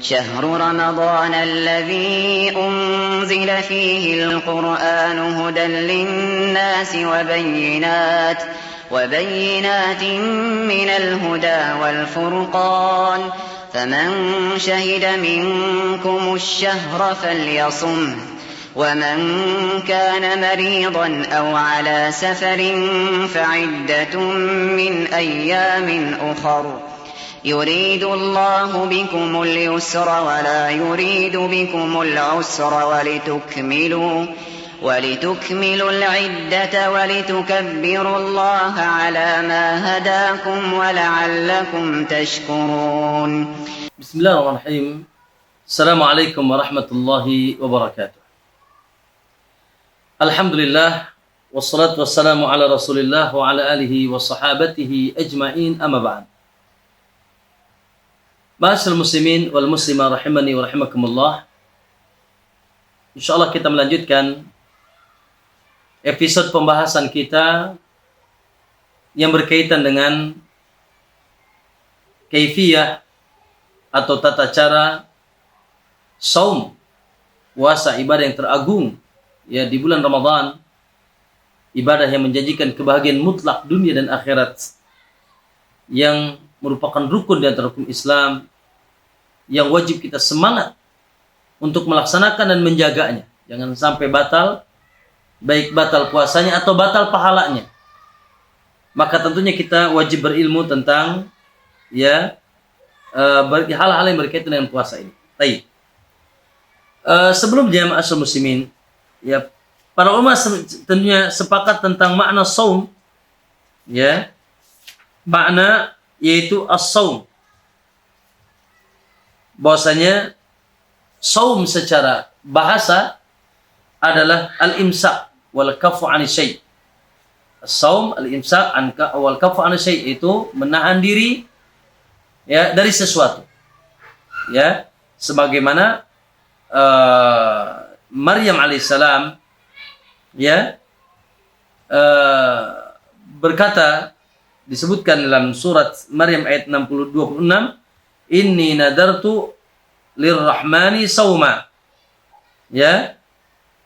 شهر رمضان الذي أنزل فيه القرآن هدى للناس وبينات من الهدى والفرقان فمن شهد منكم الشهر فليصمه ومن كان مريضا أو على سفر فعدة من أيام أخر يريد الله بكم اليسر ولا يريد بكم العسر ولتكملوا العدة ولتكبروا الله على ما هداكم ولعلكم تشكرون. بسم الله الرحمن الرحيم. السلام عليكم ورحمة الله وبركاته. الحمد لله والصلاة والسلام على رسول الله وعلى آله وصحابته أجمعين أما بعد. Ma'asyiral muslimin wal muslimah rahimani wa rahimakumullah. Insyaallah kita melanjutkan episode pembahasan kita yang berkaitan dengan kaifiyah atau tata cara saum, puasa, ibadah yang teragung ya di bulan Ramadan, ibadah yang menjanjikan kebahagiaan mutlak dunia dan akhirat, yang merupakan rukun di antara rukun Islam yang wajib kita semangat untuk melaksanakan dan menjaganya. Jangan sampai batal, baik batal puasanya atau batal pahalanya. Maka tentunya kita wajib berilmu tentang hal-hal yang berkaitan dengan puasa ini. Baik. Sebelumnya ma'asyiral muslimin, ya, para ulama tentunya sepakat tentang makna saum, ya. Makna yaitu as-saum. Bahwasanya saum secara bahasa adalah al-imsak wal kafu 'ani syai'. As-saum al-imsak wal kafu 'ani syai' itu menahan diri ya dari sesuatu. Ya, sebagaimana Maryam alaihissalam ya berkata, disebutkan dalam surat Maryam ayat 26, inni nadartu lirrahmani sauma. Ya,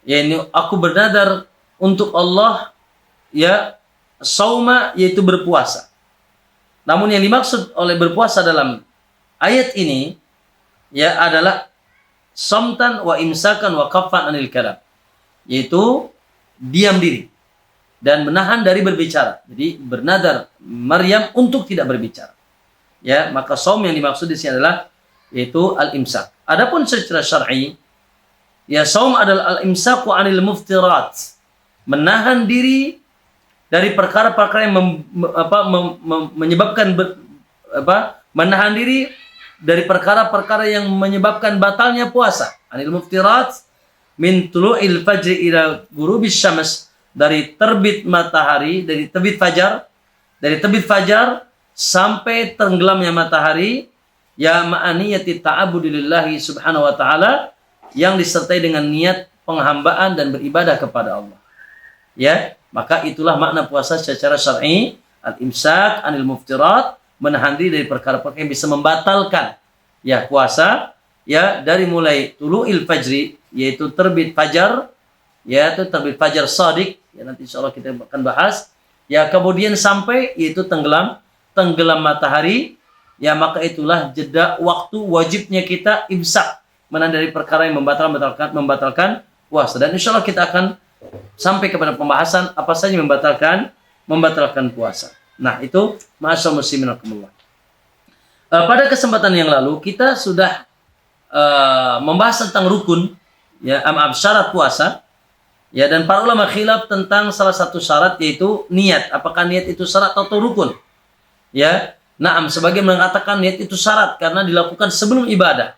yakni aku bernadar untuk Allah ya sauma, yaitu berpuasa. Namun yang dimaksud oleh berpuasa dalam ayat ini ya adalah samtan wa imsakan wa kaffan anil kalam, yaitu diam diri dan menahan dari berbicara. Jadi bernadar Maryam untuk tidak berbicara. Ya, maka saum yang dimaksud di sini adalah yaitu al-imsak. Adapun secara syar'i, ya saum adalah al-imsaku 'anil muftirat. Menahan diri dari perkara-perkara yang menyebabkan menahan diri dari perkara-perkara yang menyebabkan batalnya puasa. 'Anil muftirat min tulu'il fajri ila ghurubis syams, dari terbit matahari, dari terbit fajar sampai tenggelamnya matahari, ya ma'aniyati ta'abudillahi subhanahu wa ta'ala, yang disertai dengan niat penghambaan dan beribadah kepada Allah. Ya, maka itulah makna puasa secara syar'i, al-imsak 'anil muftirat, menahan diri dari perkara-perkara yang bisa membatalkan ya puasa, ya dari mulai tulu'il fajri, yaitu terbit fajar, yaitu terbit fajar shadiq, ya nanti insyaallah kita akan bahas, ya kemudian sampai yaitu tenggelam matahari, ya maka itulah jeda waktu wajibnya kita imsak, menahan dari perkara yang membatalkan puasa. Dan insyaallah kita akan sampai kepada pembahasan apa saja yang membatalkan puasa. Nah, itu ma'asyiral muslimin rahimakumullah. Pada kesempatan yang lalu kita sudah membahas tentang rukun, ya, syarat puasa. Ya, dan para ulama khilaf tentang salah satu syarat, yaitu niat. Apakah niat itu syarat atau rukun? Ya, na'am, sebagian mengatakan niat itu syarat karena dilakukan sebelum ibadah.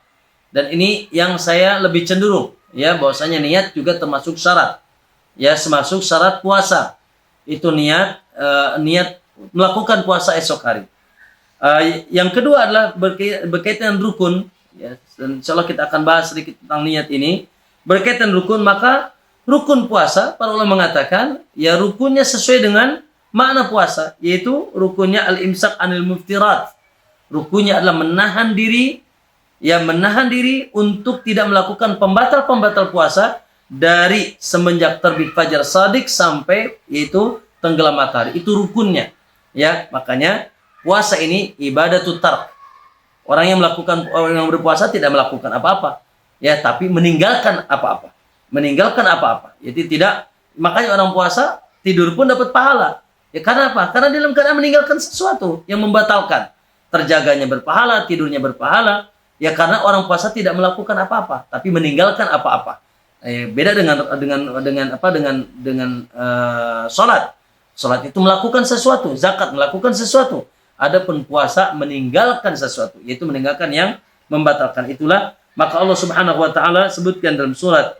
Dan ini yang saya lebih cenderung, ya, bahwasanya niat juga termasuk syarat. Ya, termasuk syarat puasa. Itu niat melakukan puasa esok hari. Yang kedua adalah berkaitan rukun, ya, dan insyaallah kita akan bahas sedikit tentang niat ini. Berkaitan rukun, maka rukun puasa para ulama mengatakan ya rukunnya sesuai dengan makna puasa, yaitu rukunnya al-imsak 'anil muftirat. Rukunnya adalah menahan diri ya menahan diri untuk tidak melakukan pembatal-pembatal puasa dari semenjak terbit fajar shadiq sampai yaitu tenggelam matahari. Itu rukunnya. Ya, makanya puasa ini ibadatut tark. Orang yang berpuasa tidak melakukan apa-apa, ya, tapi meninggalkan apa-apa. Meninggalkan apa-apa. Jadi tidak, makanya orang puasa tidur pun dapat pahala. Ya karena apa? Karena dalam keadaan meninggalkan sesuatu yang membatalkan. Terjaganya berpahala, tidurnya berpahala. Ya karena orang puasa tidak melakukan apa-apa, tapi meninggalkan apa-apa. Beda dengan sholat. Sholat itu melakukan sesuatu, zakat melakukan sesuatu. Adapun puasa meninggalkan sesuatu, yaitu meninggalkan yang membatalkan. Itulah maka Allah Subhanahu wa taala sebutkan dalam surat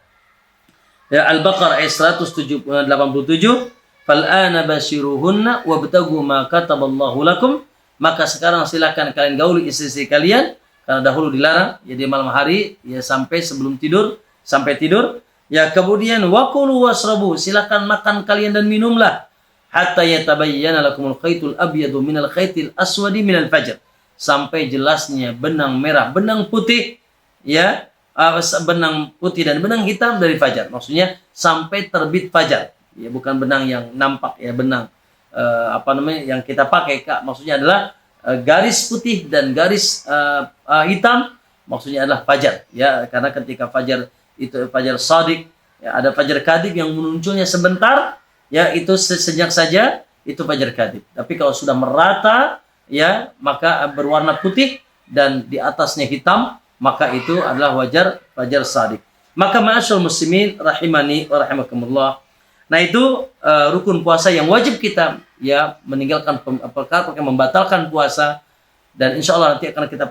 Al-Baqarah ayat 187, "Fal'ana bashiruhunna wabtagu ma kataballahu lakum." Maka sekarang silakan kalian gauli istri-istri kalian, karena dahulu dilarang, ya di malam hari, ya sampai sebelum tidur, sampai tidur. Ya kemudian wakulu wasrabu, silakan makan kalian dan minumlah. Hatta yatabayyana lakumul khaytul abyadu minal khaytil aswadi minal fajr. Sampai jelasnya benang merah, benang putih, ya, benang putih dan benang hitam dari fajar. Maksudnya sampai terbit fajar. Ya bukan benang yang nampak, ya benang yang kita pakai, Kak. Maksudnya adalah garis putih dan garis hitam, maksudnya adalah fajar, ya, karena ketika fajar itu fajar shadiq, ya, ada fajar kadhib yang munculnya sebentar, ya, itu sejenak saja, itu fajar kadhib. Tapi kalau sudah merata, ya, maka berwarna putih dan di atasnya hitam, maka itu adalah fajar shadiq. Maka ma'asyarul muslimin rahimani wa rahimakumullah. Nah, itu rukun puasa yang wajib kita, ya, meninggalkan perkara yang membatalkan puasa. Dan insya Allah nanti akan kita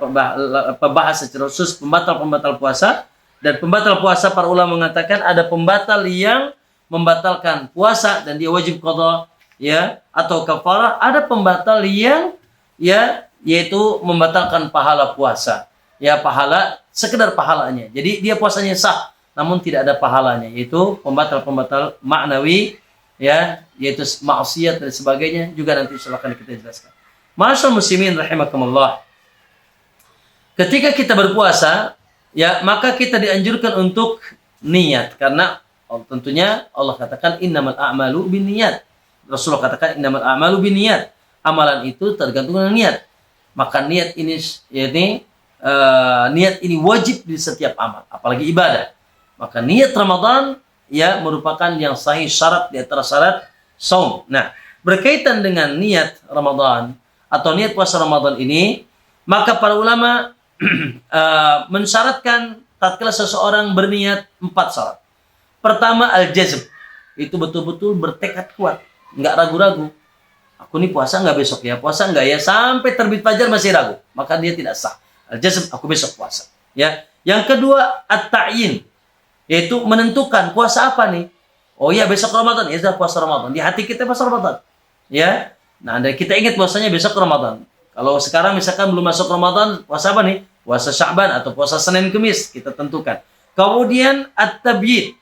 bahas secara khusus pembatal-pembatal puasa. Dan pembatal puasa, para ulama mengatakan ada pembatal yang membatalkan puasa dan dia wajib qadha, ya, atau kafarah. Ada pembatal yang, ya, yaitu membatalkan pahala puasa, ya, pahala sekedar pahalanya. Jadi dia puasanya sah, namun tidak ada pahalanya. Yaitu pembatal-pembatal maknawi, ya, yaitu maksiat dan sebagainya. Juga nanti silakan kita jelaskan. Ma'asyiral muslimin rahimakumullah. Ketika kita berpuasa, ya, maka kita dianjurkan untuk niat, karena tentunya Allah katakan innamal a'malu binniyat. Rasulullah katakan innamal a'malu binniyat. Amalan itu tergantung dengan niat. Maka niat ini, niat ini wajib di setiap amal, apalagi ibadah. Maka niat Ramadan, ya, merupakan yang sahih, syarat di antara syarat saum. Nah, berkaitan dengan niat Ramadan atau niat puasa Ramadan ini, maka para ulama mensyaratkan tatkala seseorang berniat 4 syarat. Pertama, al-jazm. Itu betul-betul bertekad kuat, nggak ragu-ragu. Aku nih puasa nggak besok ya? Puasa nggak ya? Sampai terbit fajar masih ragu, maka dia tidak sah. Al-jazm, aku besok puasa. Ya. Yang kedua, at-ta'yin. Yaitu menentukan puasa apa nih? Oh ya, besok Ramadan, ya sudah puasa Ramadan. Di hati kita puasa Ramadan. Ya. Nah, dan kita ingat puasanya besok Ramadan. Kalau sekarang misalkan belum masuk Ramadan, puasa apa nih? Puasa Sya'ban atau puasa Senin Kemis, kita tentukan. Kemudian at-tabyid.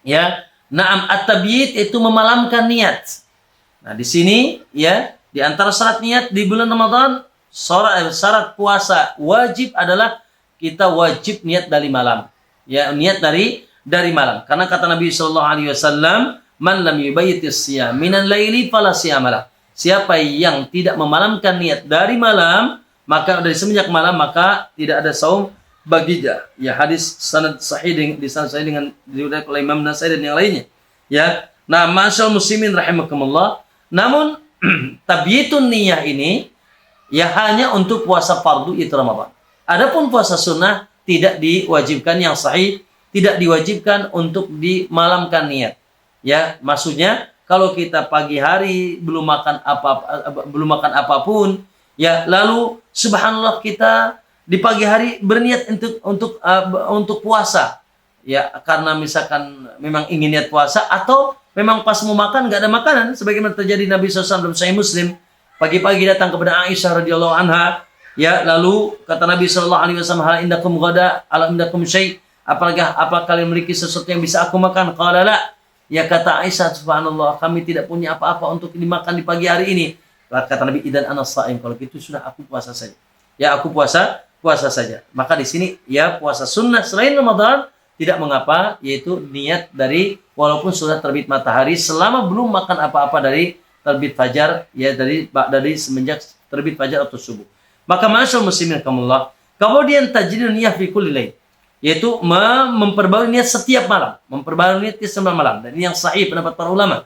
Ya. Naam, at-tabyid itu memalamkan niat. Nah, di sini, ya, di antara syarat niat di bulan Ramadan, syarat puasa wajib adalah kita wajib niat dari malam. Ya, niat dari malam. Karena kata Nabi sallallahu alaihi wasallam, "Man lam yubayyitis siyam minal laili fala siyamalah." Siapa yang tidak memalamkan niat dari malam, maka dari semenjak malam, maka tidak ada saum baginya. Ya, hadis sanad sahih dengan diriwayatkan oleh Imam Nasai dan yang lainnya. Ya. Nah, masyaallah muslimin rahimakumullah. Namun tabyitun niyah ini, ya, hanya untuk puasa fardu itu Ramadan. Adapun puasa sunnah tidak diwajibkan, yang sahih tidak diwajibkan untuk dimalamkan niat. Ya, maksudnya kalau kita pagi hari belum makan apapun, ya, lalu subhanallah kita di pagi hari berniat untuk puasa. Ya, karena misalkan memang ingin niat puasa, atau memang pas mau makan nggak ada makanan, sebagaimana terjadi Nabi SAW dalam Sahih Muslim. Pagi-pagi datang kepada Aisyah radhiyallahu anha, ya, lalu kata Nabi sallallahu alaihi wasallam, "Hal indakum ghada, ala indakum syai'?" Apa kalian memiliki sesuatu yang bisa aku makan? Qala la. Ya, kata Aisyah, subhanallah, kami tidak punya apa-apa untuk dimakan di pagi hari ini. Kata Nabi, "Idan ana shaim." Kalau gitu sudah aku puasa saja. Ya, aku puasa puasa saja. Maka di sini ya puasa sunnah selain Ramadan tidak mengapa, yaitu niat dari walaupun sudah terbit matahari selama belum makan apa-apa dari terbit fajar, ya dari semenjak terbit fajar atau subuh. Maka ma'asyiral muslimin rahimakumullah, kemudian tajdidun niyyah fi kulli lail, yaitu memperbarui niat setiap malam, memperbarui niat setiap malam. Dan ini yang sahih pendapat para ulama.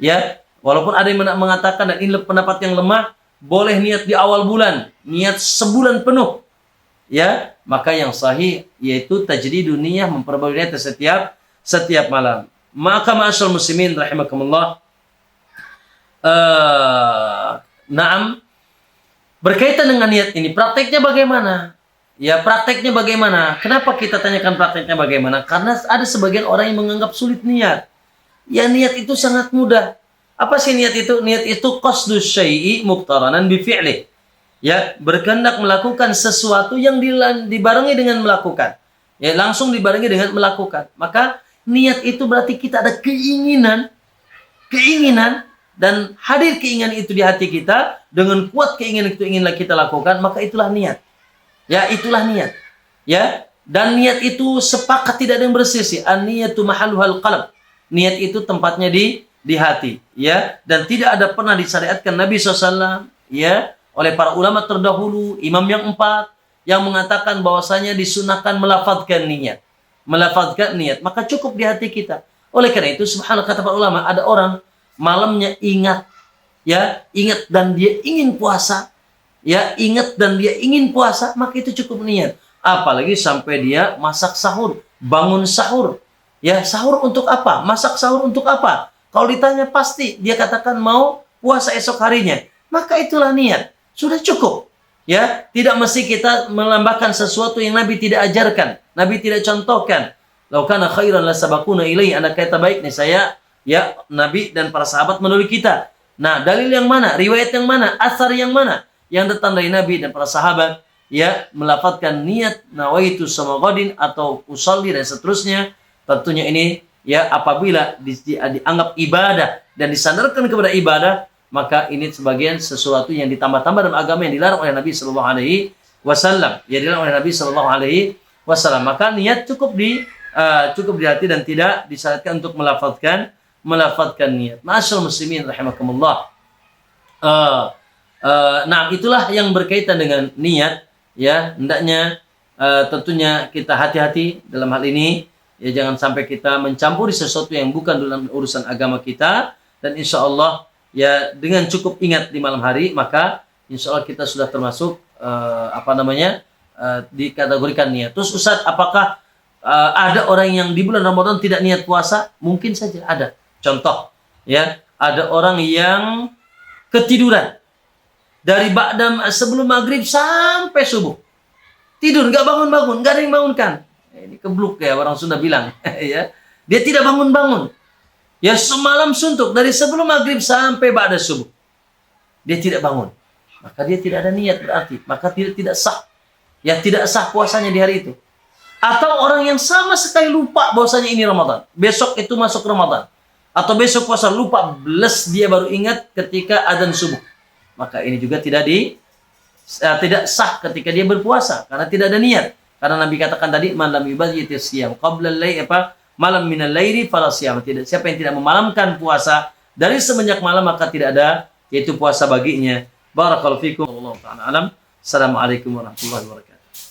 Ya, walaupun ada yang mengatakan dan ini pendapat yang lemah, boleh niat di awal bulan, niat sebulan penuh. Ya, maka yang sahih yaitu tajdidun niyyah, memperbarui niat setiap malam. Maka ma'asyiral muslimin rahimakumullah, naam, berkaitan dengan niat ini, prakteknya bagaimana? Ya, prakteknya bagaimana? Kenapa kita tanyakan prakteknya bagaimana? Karena ada sebagian orang yang menganggap sulit niat. Ya, niat itu sangat mudah. Apa sih niat itu? Niat itu qasdus syai'i muqtaranan bi fi'lih. Ya, berkehendak melakukan sesuatu yang dibarengi dengan melakukan. Ya, langsung dibarengi dengan melakukan. Maka niat itu berarti kita ada keinginan dan hadir keinginan itu di hati kita, dengan kuat keinginan itu inginlah kita lakukan, maka itulah niat. Ya, itulah niat. Ya, dan niat itu sepakat tidak ada yang berselisih. An-niyatu mahalluhal qalb. Niat itu tempatnya di hati, ya. Dan tidak ada pernah disyariatkan Nabi SAW, ya, oleh para ulama terdahulu, imam yang 4, yang mengatakan bahwasanya disunahkan melafadzkan niat. Melafadzkan niat, maka cukup di hati kita. Oleh karena itu, subhanallah, kata para ulama, ada orang malamnya ingat, ya, ingat dan dia ingin puasa, ya, ingat dan dia ingin puasa, maka itu cukup niat. Apalagi sampai dia masak sahur, bangun sahur, ya, sahur untuk apa? Masak sahur untuk apa? Kalau ditanya pasti dia katakan mau puasa esok harinya, maka itulah niat, sudah cukup. Ya, tidak mesti kita melambahkan sesuatu yang Nabi tidak ajarkan, Nabi tidak contohkan. Lau kana khairan lasabaquna ilaihi, ada kata baik nih saya, ya, Nabi dan para sahabat menulis kita. Nah, dalil yang mana? Riwayat yang mana? Asar yang mana? Yang datang dari Nabi dan para sahabat, ya, melafadzkan niat nawaitu samaghadin atau usolli dan seterusnya. Tentunya ini, ya, apabila dianggap ibadah dan disandarkan kepada ibadah, maka ini sebagian sesuatu yang ditambah-tambah dalam agama yang dilarang oleh Nabi Sallallahu Alaihi Wasallam. Ya, dilarang oleh Nabi Sallallahu Alaihi Wasallam. Maka niat cukup di hati dan tidak disyaratkan untuk melafadzkan niat. Ma'asyiral muslimin rahimakumullah. Nah, itulah yang berkaitan dengan niat, ya. Hendaknya tentunya kita hati-hati dalam hal ini, ya, jangan sampai kita mencampuri sesuatu yang bukan dalam urusan agama kita, dan insya Allah, ya, dengan cukup ingat di malam hari, maka insya Allah kita sudah termasuk dikategorikan niat. Terus Ustaz, apakah ada orang yang di bulan Ramadan tidak niat puasa? Mungkin saja ada. Contoh, ya, ada orang yang ketiduran dari sebelum maghrib sampai subuh, tidur nggak bangun-bangun, nggak ada yang bangunkan. Ini kebluk, ya, orang Sunda bilang. Ya, dia tidak bangun-bangun. Ya, semalam suntuk dari sebelum maghrib sampai ba'da subuh, dia tidak bangun. Maka dia tidak ada niat berarti. Maka tidak sah. Ya, tidak sah puasanya di hari itu. Atau orang yang sama sekali lupa bahwasanya ini Ramadan, besok itu masuk Ramadan, atau besok puasa, lupa, belas dia baru ingat ketika adzan subuh, maka ini juga tidak sah ketika dia berpuasa karena tidak ada niat. Karena Nabi katakan tadi, malam ibadati siyam qabla al-lail, malam minal laili fala siyam. Tidak, siapa yang tidak memalamkan puasa dari semenjak malam, maka tidak ada yaitu puasa baginya. Barakallahu fikum. Wallahu ta'ala alam. Assalamualaikum warahmatullahi wabarakatuh.